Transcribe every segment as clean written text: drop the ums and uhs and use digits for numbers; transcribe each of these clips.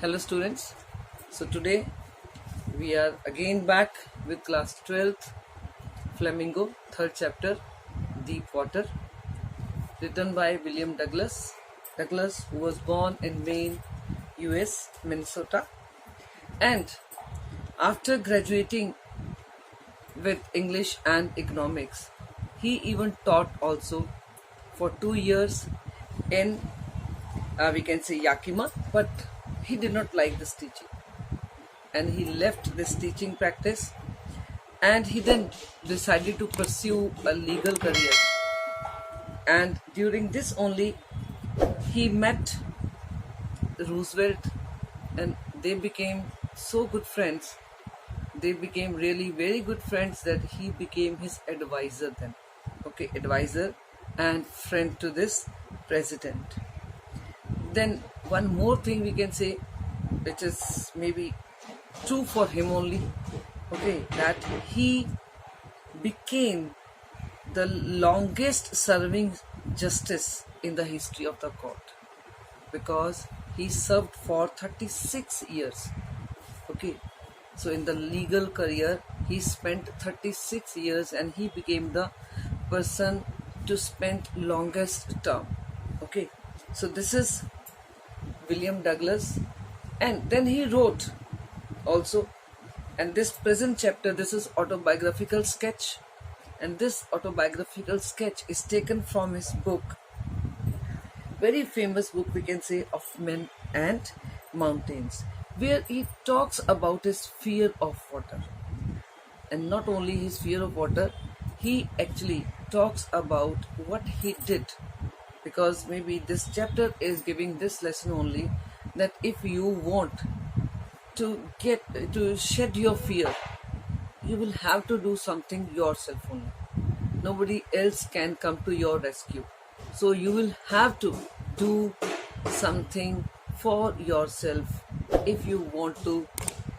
Hello students, so today we are again back with class 12th Flamingo, third chapter, Deep Water, written by William Douglas. Douglas, who was born in Maine, US, Minnesota, and after graduating with English and economics, he even taught also for 2 years in we can say Yakima, but he did not like this teaching and he left this teaching practice, and he then decided to pursue a legal career. And during this only he met Roosevelt, and they became so good friends. They became really very good friends that he became his advisor then. Okay, advisor and friend to this president. Then one more thing we can say, which is maybe true for him only, okay, that he became the longest serving justice in the history of the court, because he served for 36 years. Okay, so in the legal career he spent 36 years and he became the person to spend longest term. Okay, so this is William Douglas, and then he wrote also, and this present chapter, this is autobiographical sketch, and this autobiographical sketch is taken from his book, very famous book we can say, of Men and Mountains, where he talks about his fear of water. And not only his fear of water, he actually talks about what he did, because maybe this chapter is giving this lesson only, that if you want to shed your fear, you will have to do something yourself only. Nobody else can come to your rescue. So you will have to do something for yourself if you want to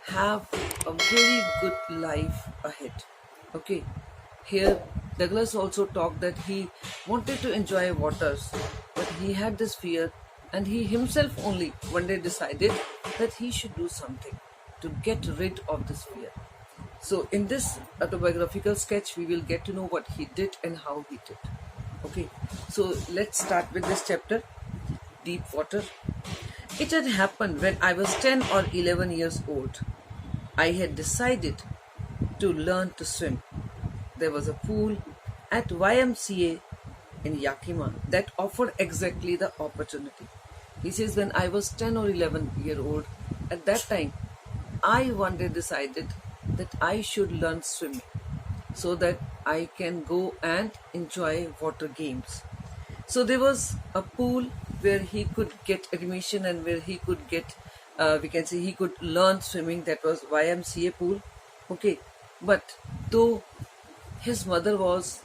have a very good life ahead. Okay, here Douglas also talked that he wanted to enjoy waters, but he had this fear, and he himself only one day decided that he should do something to get rid of this fear. So in this autobiographical sketch, we will get to know what he did and how he did. Okay, so let's start with this chapter, Deep Water. It had happened when I was 10 or 11 years old. I had decided to learn to swim. There was a pool at YMCA in Yakima that offered exactly the opportunity. He says, when I was 10 or 11-year old, at that time, I one day decided that I should learn swimming so that I can go and enjoy water games. So there was a pool where he could get admission and where he could get, we can say he could learn swimming. That was YMCA pool. Okay, but though his mother was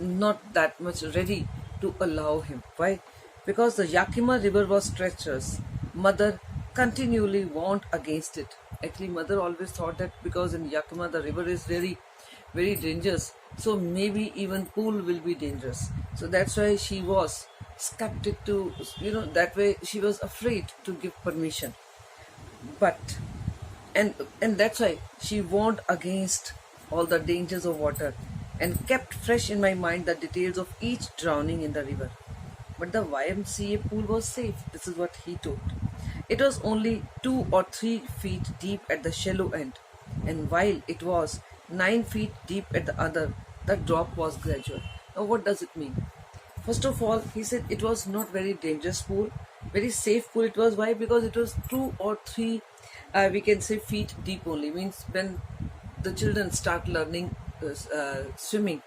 not that much ready to allow him. Why? Because the Yakima river was treacherous. Mother continually warned against it. Actually, mother always thought that because in Yakima the river is very, very dangerous, so maybe even pool will be dangerous. So that's why she was skeptic to, that way she was afraid to give permission. But, and that's why she warned against all the dangers of water and kept fresh in my mind the details of each drowning in the river. But the YMCA pool was safe. This is what he told. It was only 2 or 3 feet deep at the shallow end, and while it was 9 feet deep at the other, the drop was gradual. Now what does it mean? First of all, he said it was not very dangerous pool, very safe pool it was. Why? Because it was 2 or 3 we can say feet deep only. Means when the children start learning swimming,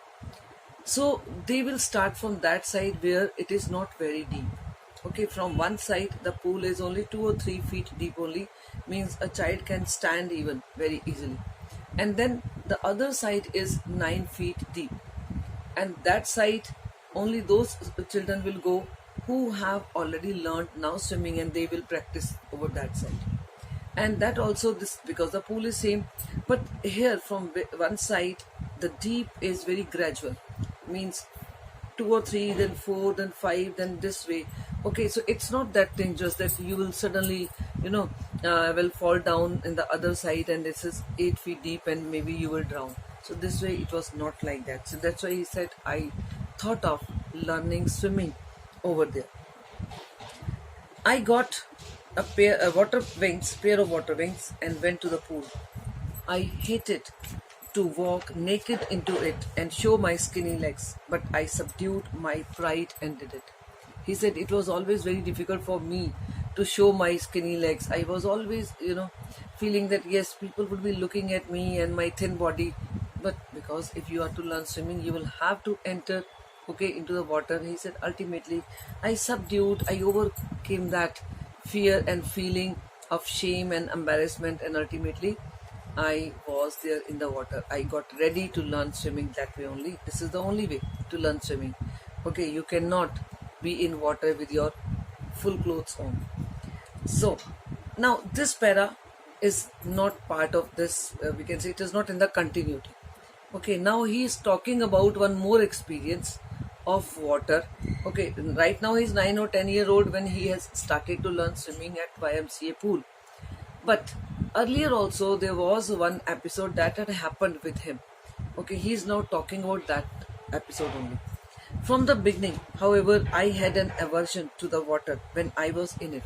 so they will start from that side where it is not very deep. Okay, from one side the pool is only 2 or 3 feet deep only, means a child can stand even very easily, and then the other side is 9 feet deep, and that side only those children will go who have already learned now swimming, and they will practice over that side. And that also, this because the pool is same, but here from one side the deep is very gradual, means 2 or 3, then 4, then 5, then this way. Okay, so it's not that dangerous that you will suddenly you know, will fall down in the other side, and this is 8 feet deep, and maybe you will drown. So this way it was not like that. So that's why he said, I thought of learning swimming over there. I got pair of water wings, and went to the pool. I hated to walk naked into it and show my skinny legs, but I subdued my pride and did it. He said it was always very difficult for me to show my skinny legs. I was always, feeling that yes, people would be looking at me and my thin body. But because if you are to learn swimming, you will have to enter, okay, into the water. He said ultimately I overcame that fear and feeling of shame and embarrassment, and ultimately I was there in the water. I got ready to learn swimming that way only. This is the only way to learn swimming. Okay, you cannot be in water with your full clothes on. So now this para is not part of this, we can say it is not in the continuity. Okay, now he is talking about one more experience of water. Okay, right now he's 9 or 10-year-old when he has started to learn swimming at YMCA pool. But earlier also there was one episode that had happened with him. Okay, he's now talking about that episode only. From the beginning, however, I had an aversion to the water when I was in it.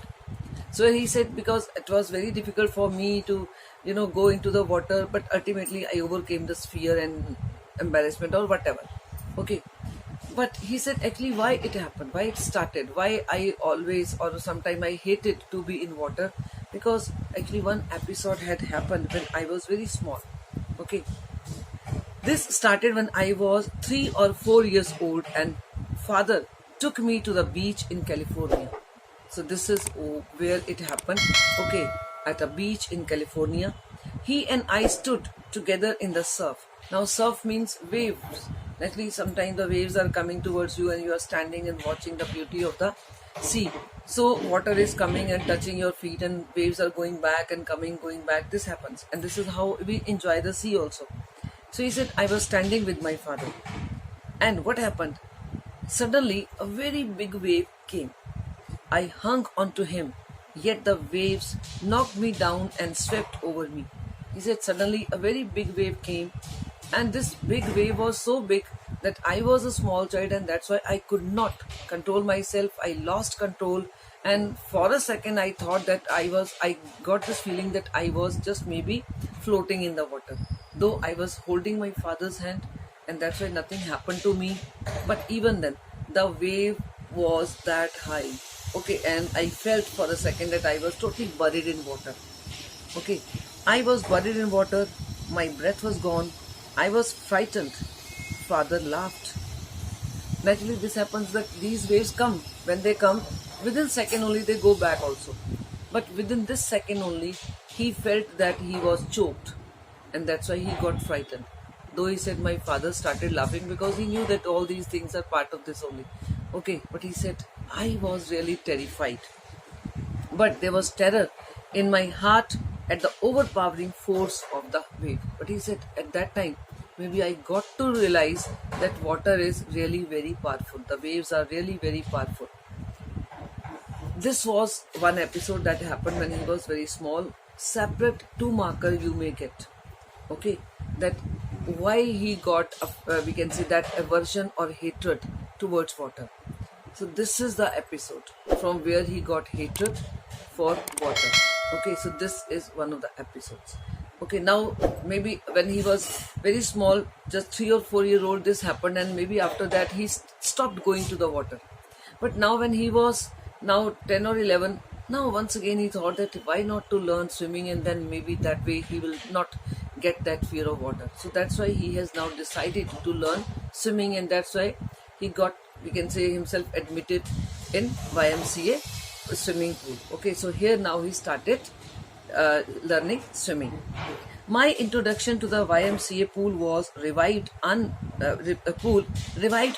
So he said because it was very difficult for me to, go into the water, but ultimately I overcame this fear and embarrassment or whatever. Okay. But he said actually why it happened, why it started, why I always or sometimes I hated to be in water, because actually one episode had happened when I was very small. Okay. This started when I was 3 or 4 years old, and father took me to the beach in California. So this is where it happened. Okay, at a beach in California. He and I stood together in the surf. Now surf means waves. Actually sometimes the waves are coming towards you and you are standing and watching the beauty of the sea. So water is coming and touching your feet, and waves are going back and coming, going back. This happens, and this is how we enjoy the sea also. So he said, I was standing with my father. And what happened? Suddenly, a very big wave came. I hung onto him, yet the waves knocked me down and swept over me. He said, suddenly a very big wave came, and this big wave was so big that I was a small child, and that's why I could not control myself. I lost control, and for a second I thought that I got this feeling that I was just maybe floating in the water. Though I was holding my father's hand, and that's why nothing happened to me. But even then, the wave was that high. Okay, and I felt for a second that I was totally buried in water. Okay, I was buried in water, my breath was gone, I was frightened. Father laughed. Naturally, this happens that these waves come. When they come, within second only they go back also. But within this second only, he felt that he was choked, and that's why he got frightened. Though he said my father started laughing because he knew that all these things are part of this only. Okay, but he said I was really terrified. But there was terror in my heart at the overpowering force of the wave. But he said at that time, maybe I got to realize that water is really very powerful. The waves are really very powerful. This was one episode that happened when he was very small. Separate two marker you may get. Okay, that why he got, we can say that aversion or hatred towards water. So this is the episode from where he got hatred for water. Okay, so this is one of the episodes. Okay, now maybe when he was very small, just 3 or 4 year old, this happened, and maybe after that he stopped going to the water. But now when he was now 10 or 11, now once again he thought that why not to learn swimming, and then maybe that way he will not get that fear of water. So that's why he has now decided to learn swimming, and that's why he got, we can say, himself admitted in YMCA swimming pool. Okay, so here now he started learning swimming. My introduction to the YMCA pool was revived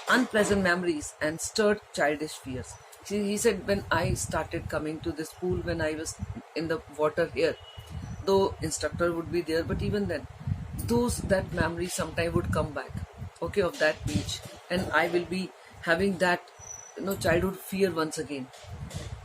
unpleasant memories and stirred childish fears. See, he said when I started coming to this pool when I was in the water here, though instructor would be there, but even then, that memory sometime would come back. Okay, of that beach, and I will be having that childhood fear once again.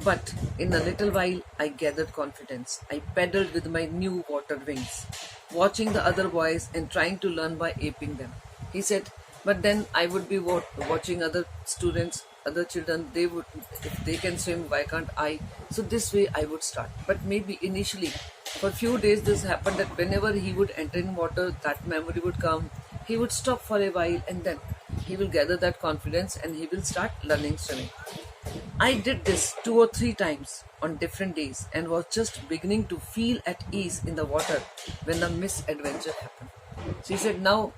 But in a little while, I gathered confidence. I pedaled with my new water wings, watching the other boys and trying to learn by aping them. He said, but then I would be watching other students, other children, they would, if they can swim, why can't I? So this way I would start. But maybe initially, for a few days, this happened that whenever he would enter in water, that memory would come. He would stop for a while and then he will gather that confidence and he will start learning swimming. I did this 2 or 3 times on different days and was just beginning to feel at ease in the water when the misadventure happened. She said, now,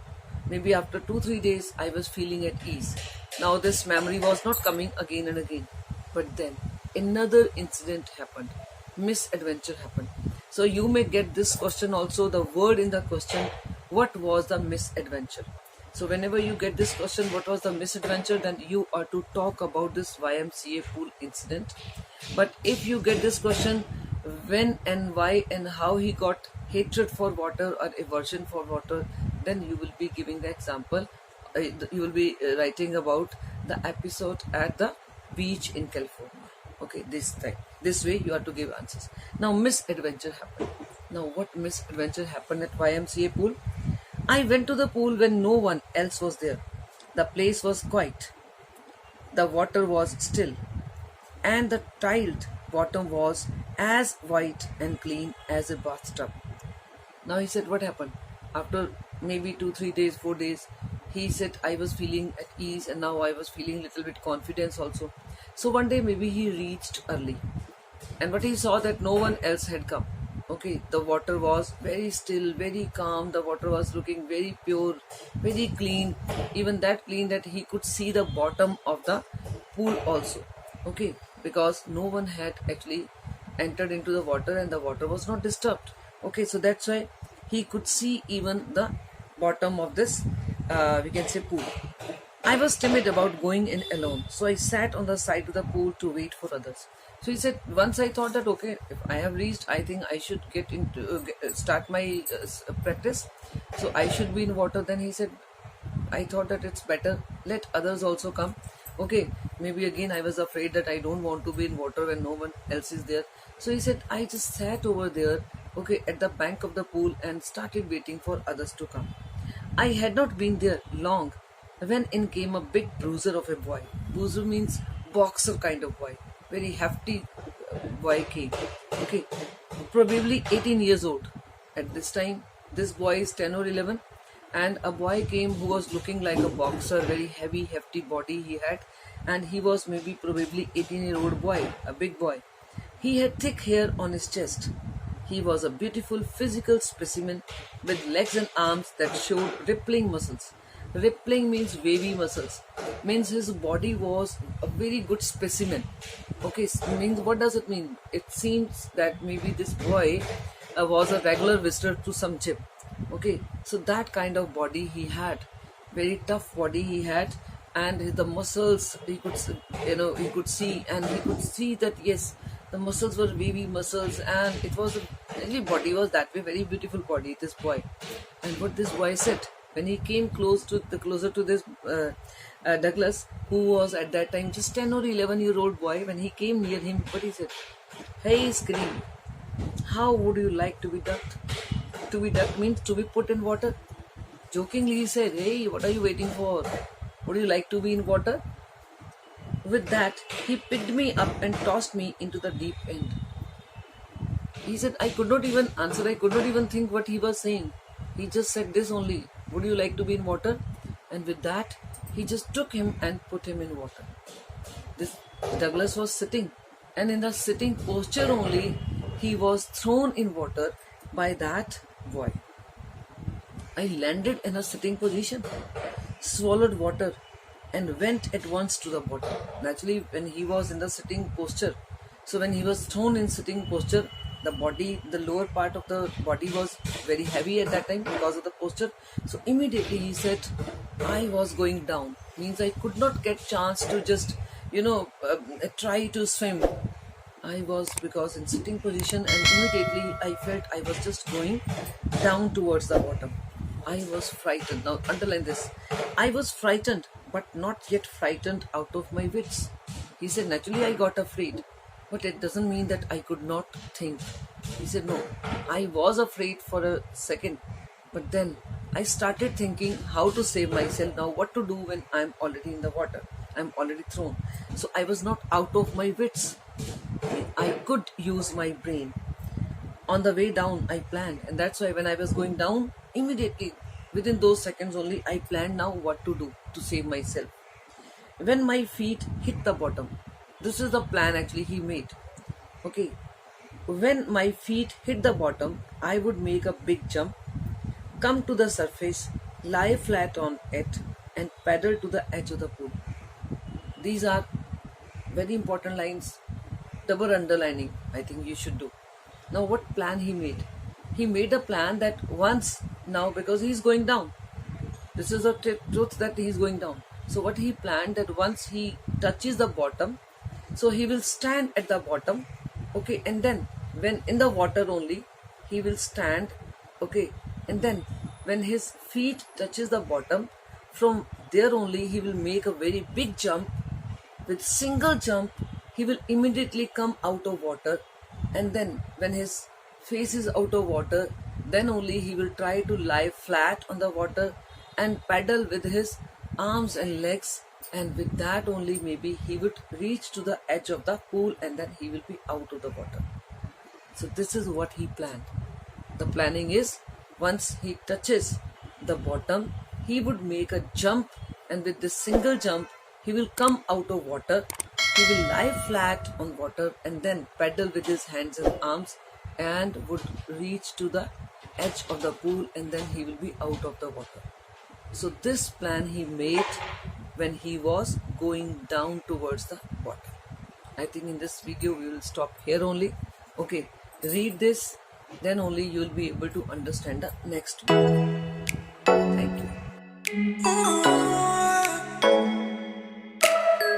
maybe after 2 3 days, I was feeling at ease. Now, this memory was not coming again and again. But then another incident happened. Misadventure happened. So, you may get this question also, the word in the question, what was the misadventure? So whenever you get this question, what was the misadventure, then you are to talk about this YMCA pool incident. But if you get this question, when and why and how he got hatred for water or aversion for water, then you will be giving the example. You will be writing about the episode at the beach in California. Okay, this way you are to give answers. Now misadventure happened. Now what misadventure happened at YMCA pool? I went to the pool when no one else was there. The place was quiet. The water was still, and the tiled bottom was as white and clean as a bathtub. Now he said, what happened? After maybe 2 3 days, 4 days, he said, I was feeling at ease and now I was feeling little bit confidence also. So one day maybe he reached early, and but he saw that no one else had come. Okay, the water was very still, very calm. The water was looking very pure, very clean, even that clean that he could see the bottom of the pool also. Okay, because no one had actually entered into the water and the water was not disturbed. Okay, so that's why he could see even the bottom of this, we can say, pool. I was timid about going in alone, so I sat on the side of the pool to wait for others. So he said, once I thought that, okay, if I have reached, I think I should get into start my practice. So I should be in water. Then he said, I thought that it's better, let others also come. Okay, maybe again I was afraid that I don't want to be in water when no one else is there. So he said, I just sat over there, okay, at the bank of the pool and started waiting for others to come. I had not been there long when in came a big bruiser of a boy. Bruiser means boxer kind of boy. Very hefty boy came. Okay, probably 18 years old. At this time, this boy is 10 or 11, and a boy came who was looking like a boxer, very heavy, hefty body he had, and he was maybe probably 18-year-old boy, a big boy. He had thick hair on his chest. He was a beautiful physical specimen with legs and arms that showed rippling muscles. Rippling means wavy muscles. Means his body was a very good specimen. Okay, means what does it mean? It seems that maybe this boy was a regular visitor to some gym. Okay, so that kind of body he had, very tough body he had, and the muscles he could, he could see, and he could see that yes, the muscles were wavy muscles, and it was every body was that way, very beautiful body. This boy, and what this boy said when he came closer to this Douglas, who was at that time just 10 or 11-year-old boy, when he came near him, what he said, "Hey, Scream, how would you like to be ducked?" To be ducked means to be put in water. Jokingly he said, "Hey, what are you waiting for? Would you like to be in water?" With that, he picked me up and tossed me into the deep end. He said, I could not even answer, I could not even think what he was saying. He just said this only, "Would you like to be in water?" And with that, he just took him and put him in water. This Douglas was sitting, and in the sitting posture only, he was thrown in water by that boy. I landed in a sitting position, swallowed water, and went at once to the bottom. Naturally, when he was in the sitting posture, so when he was thrown in sitting posture, the lower part of the body was very heavy at that time because of the posture. So immediately he said, I was going down. Means I could not get chance to just, try to swim. I was because in sitting position, and immediately I felt I was just going down towards the bottom. I was frightened. Now underline this. I was frightened, but not yet frightened out of my wits. He said, naturally I got afraid. But it doesn't mean that I could not think. He said, no, I was afraid for a second, but then I started thinking how to save myself now, what to do when I'm already in the water. I'm already thrown. So I was not out of my wits. I could use my brain. On the way down, I planned, and that's why when I was going down, immediately within those seconds only, I planned now what to do to save myself. When my feet hit the bottom, this is the plan actually he made. Okay, when my feet hit the bottom, I would make a big jump, come to the surface, lie flat on it, and paddle to the edge of the pool. These are very important lines, double underlining, I think you should do. Now, what plan he made? He made a plan that once now, because he's going down, this is the truth that he's going down. So, what he planned that once he touches the bottom, so he will stand at the bottom, okay, and then when in the water only, he will stand, okay, and then when his feet touches the bottom, from there only he will make a very big jump. With single jump, he will immediately come out of water, and then when his face is out of water, then only he will try to lie flat on the water and paddle with his arms and legs, and with that only maybe he would reach to the edge of the pool, and then he will be out of the water. So this is what he planned. The planning is once he touches the bottom, he would make a jump, and with this single jump, he will come out of water. He will lie flat on water and then paddle with his hands and arms and would reach to the edge of the pool, and then he will be out of the water. So this plan he made when he was going down towards the water. I think in this video we will stop here only. Okay, read this, then only you will be able to understand the next video. Thank you.